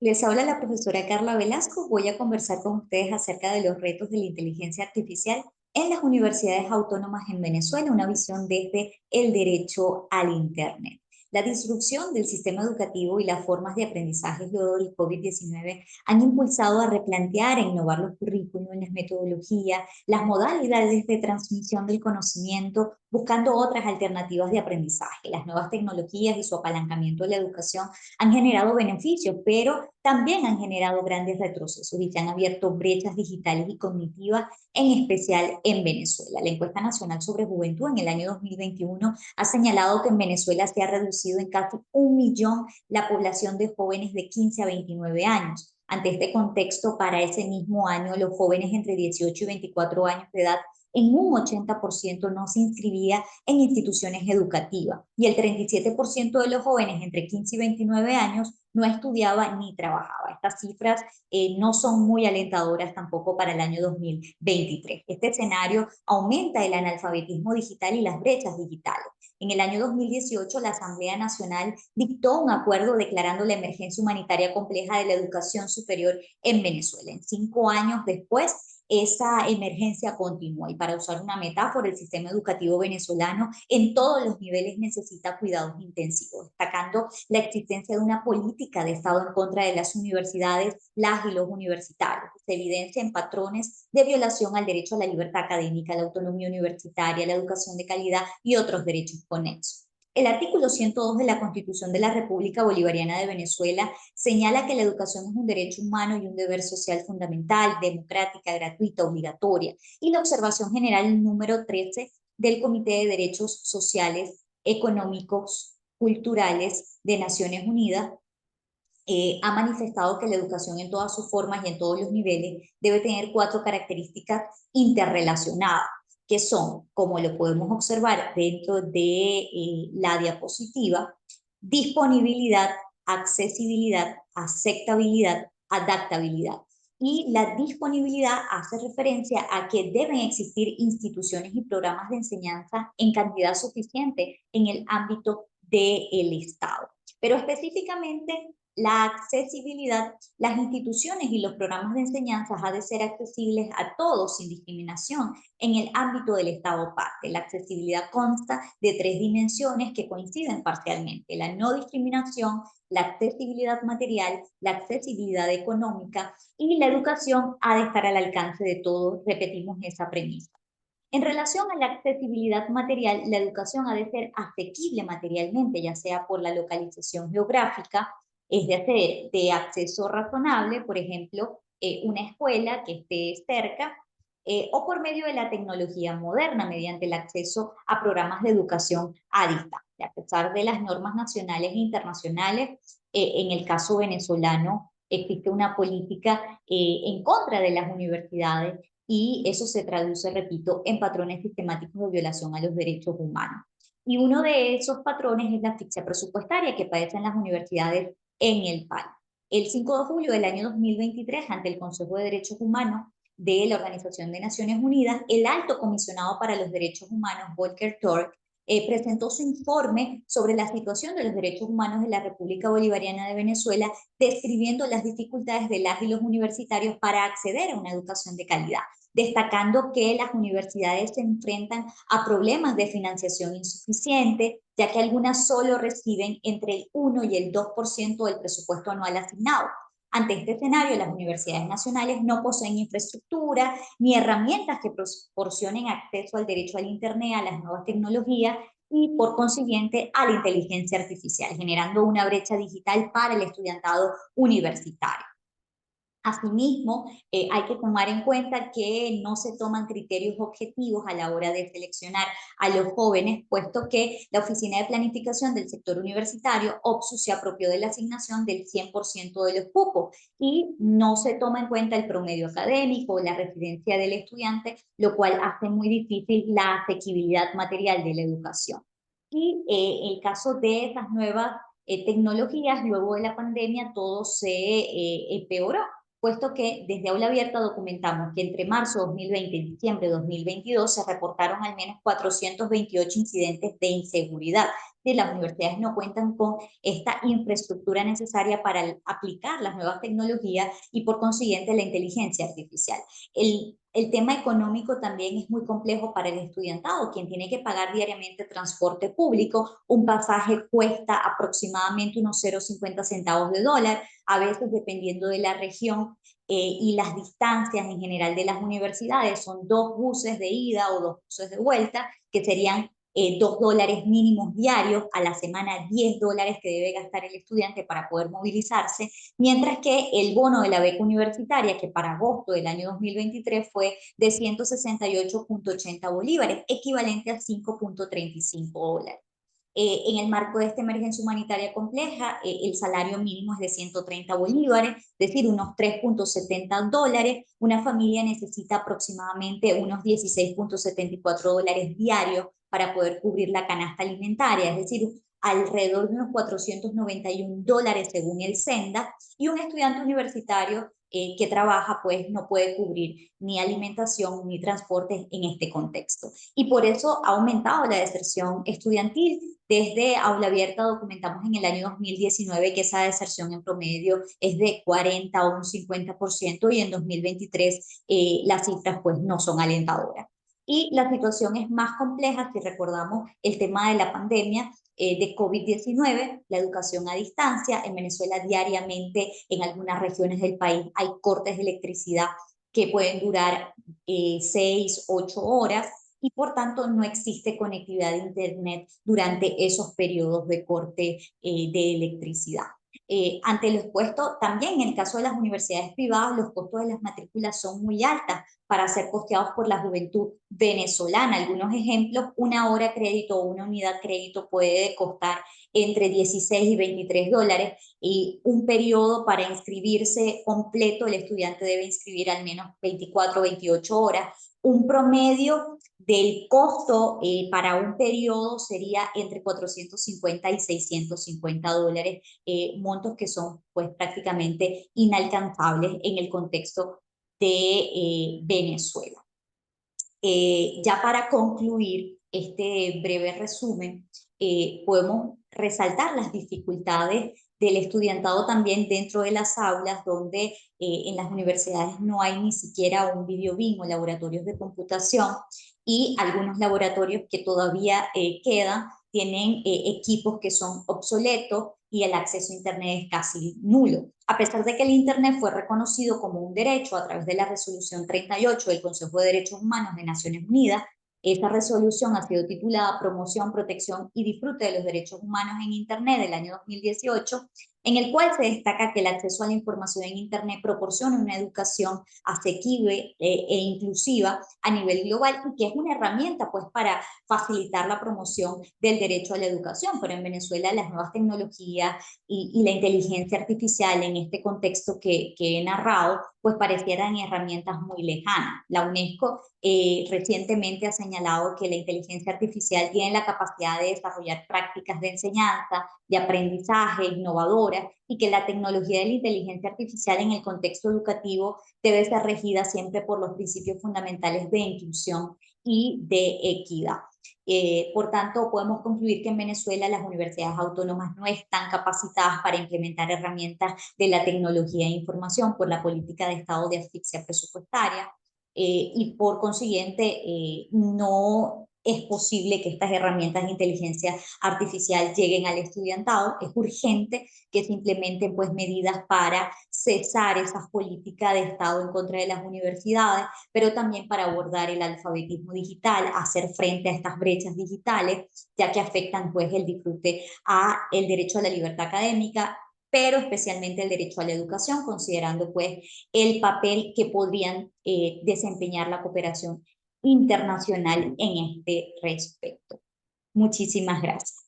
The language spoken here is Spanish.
Les habla la profesora Carla Velasco. Voy a conversar con ustedes acerca de los retos de la inteligencia artificial en las universidades autónomas en Venezuela, una visión desde el derecho al Internet. La disrupción del sistema educativo y las formas de aprendizaje luego del COVID-19 han impulsado a replantear e innovar los currículos, las metodologías, las modalidades de transmisión del conocimiento, buscando otras alternativas de aprendizaje. Las nuevas tecnologías y su apalancamiento en la educación han generado beneficios, pero también han generado grandes retrocesos y se han abierto brechas digitales y cognitivas, en especial en Venezuela. La encuesta nacional sobre juventud en el año 2021 ha señalado que en Venezuela se ha reducido en casi 1 millón la población de jóvenes de 15 a 29 años. Ante este contexto, para ese mismo año, los jóvenes entre 18 y 24 años de edad en un 80% no se inscribía en instituciones educativas y el 37% de los jóvenes entre 15 y 29 años no estudiaba ni trabajaba. Estas cifras no son muy alentadoras tampoco para el año 2023. Este escenario aumenta el analfabetismo digital y las brechas digitales. En el año 2018, la Asamblea Nacional dictó un acuerdo declarando la emergencia humanitaria compleja de la educación superior en Venezuela. En 5 años después, esa emergencia continúa y para usar una metáfora, el sistema educativo venezolano en todos los niveles necesita cuidados intensivos, destacando la existencia de una política de Estado en contra de las universidades, las y los universitarios. Se evidencia en patrones de violación al derecho a la libertad académica, la autonomía universitaria, la educación de calidad y otros derechos conexos. El artículo 102 de la Constitución de la República Bolivariana de Venezuela señala que la educación es un derecho humano y un deber social fundamental, democrática, gratuita, obligatoria. Y la observación general número 13 del Comité de Derechos Sociales, Económicos, Culturales de Naciones Unidas ha manifestado que la educación en todas sus formas y en todos los niveles debe tener 4 características interrelacionadas, que son, como lo podemos observar dentro de la diapositiva, disponibilidad, accesibilidad, aceptabilidad, adaptabilidad. Y la disponibilidad hace referencia a que deben existir instituciones y programas de enseñanza en cantidad suficiente en el ámbito del Estado. Pero específicamente la accesibilidad, las instituciones y los programas de enseñanza han de ser accesibles a todos sin discriminación en el ámbito del Estado parte. La accesibilidad consta de 3 dimensiones que coinciden parcialmente: la no discriminación, la accesibilidad material, la accesibilidad económica, y la educación ha de estar al alcance de todos. Repetimos esa premisa. En relación a la accesibilidad material, la educación ha de ser asequible materialmente, ya sea por la localización geográfica, es decir, de acceso razonable, por ejemplo, una escuela que esté cerca, o por medio de la tecnología moderna, mediante el acceso a programas de educación a distancia. A pesar de las normas nacionales e internacionales, en el caso venezolano existe una política en contra de las universidades y eso se traduce, repito, en patrones sistemáticos de violación a los derechos humanos. Y uno de esos patrones es la asfixia presupuestaria que padecen las universidades en el país. El 5 de julio del año 2023, ante el Consejo de Derechos Humanos de la Organización de Naciones Unidas, el alto comisionado para los derechos humanos, Volker Turk, presentó su informe sobre la situación de los derechos humanos en la República Bolivariana de Venezuela, describiendo las dificultades de las y los universitarios para acceder a una educación de calidad, destacando que las universidades se enfrentan a problemas de financiación insuficiente, ya que algunas solo reciben entre el 1 y el 2% del presupuesto anual asignado. Ante este escenario, las universidades nacionales no poseen infraestructura ni herramientas que proporcionen acceso al derecho al Internet, a las nuevas tecnologías y, por consiguiente, a la inteligencia artificial, generando una brecha digital para el estudiantado universitario. Asimismo, hay que tomar en cuenta que no se toman criterios objetivos a la hora de seleccionar a los jóvenes, puesto que la Oficina de Planificación del Sector Universitario, OPSU, se apropió de la asignación del 100% de los cupos y no se toma en cuenta el promedio académico, la residencia del estudiante, lo cual hace muy difícil la asequibilidad material de la educación. Y el caso de esas nuevas tecnologías, luego de la pandemia, todo se empeoró, puesto que desde Aula Abierta documentamos que entre marzo de 2020 y diciembre de 2022 se reportaron al menos 428 incidentes de inseguridad. Las universidades no cuentan con esta infraestructura necesaria para aplicar las nuevas tecnologías y por consiguiente la inteligencia artificial. El tema económico también es muy complejo para el estudiantado, quien tiene que pagar diariamente transporte público. Un pasaje cuesta aproximadamente unos 0,50 centavos de dólar, a veces dependiendo de la región y las distancias en general de las universidades, son 2 buses de ida o 2 buses de vuelta, que serían $2 mínimos diarios, a la semana $10 que debe gastar el estudiante para poder movilizarse, mientras que el bono de la beca universitaria, que para agosto del año 2023 fue de 168,80 bolívares, equivalente a $5,35. En el marco de esta emergencia humanitaria compleja, el salario mínimo es de 130 bolívares, es decir, unos $3,70. Una familia necesita aproximadamente unos $16,74 diarios para poder cubrir la canasta alimentaria, es decir, alrededor de unos $491 según el Senda, y un estudiante universitario que trabaja pues no puede cubrir ni alimentación ni transporte en este contexto. Y por eso ha aumentado la deserción estudiantil. Desde Aula Abierta documentamos en el año 2019 que esa deserción en promedio es de 40 o un 50%, y en 2023 las cifras pues no son alentadoras. Y la situación es más compleja si recordamos el tema de la pandemia de COVID-19, la educación a distancia. En Venezuela diariamente en algunas regiones del país hay cortes de electricidad que pueden durar 6, 8 horas, y por tanto no existe conectividad de Internet durante esos periodos de corte de electricidad. Ante lo expuesto, también en el caso de las universidades privadas, los costos de las matrículas son muy altas para ser costeados por la juventud venezolana. Algunos ejemplos: una hora crédito o una unidad crédito puede costar entre 16 y $23, y un periodo para inscribirse completo, el estudiante debe inscribir al menos 24 o 28 horas. Un promedio del costo para un periodo sería entre 450 y $650, montos que son pues prácticamente inalcanzables en el contexto de Venezuela. Ya para concluir este breve resumen, podemos resaltar las dificultades del estudiantado también dentro de las aulas, donde en las universidades no hay ni siquiera un video BIM o laboratorios de computación, y algunos laboratorios que todavía quedan tienen equipos que son obsoletos y el acceso a Internet es casi nulo. A pesar de que el Internet fue reconocido como un derecho a través de la resolución 38 del Consejo de Derechos Humanos de Naciones Unidas, esta resolución ha sido titulada Promoción, Protección y Disfrute de los Derechos Humanos en Internet del año 2018, en el cual se destaca que el acceso a la información en Internet proporciona una educación asequible e inclusiva a nivel global, y que es una herramienta pues para facilitar la promoción del derecho a la educación. Pero en Venezuela las nuevas tecnologías y la inteligencia artificial en este contexto que he narrado pues parecieran herramientas muy lejanas. La UNESCO recientemente ha señalado que la inteligencia artificial tiene la capacidad de desarrollar prácticas de enseñanza, de aprendizaje innovadoras, y que la tecnología de la inteligencia artificial en el contexto educativo debe ser regida siempre por los principios fundamentales de inclusión y de equidad. Por tanto, podemos concluir que en Venezuela las universidades autónomas no están capacitadas para implementar herramientas de la tecnología de información por la política de estado de asfixia presupuestaria, y por consiguiente no es posible que estas herramientas de inteligencia artificial lleguen al estudiantado. Es urgente que se implementen pues medidas para cesar esas políticas de Estado en contra de las universidades, pero también para abordar el alfabetismo digital, hacer frente a estas brechas digitales, ya que afectan pues el disfrute a el derecho a la libertad académica, pero especialmente el derecho a la educación, considerando pues el papel que podrían desempeñar la cooperación internacional en este respecto. Muchísimas gracias.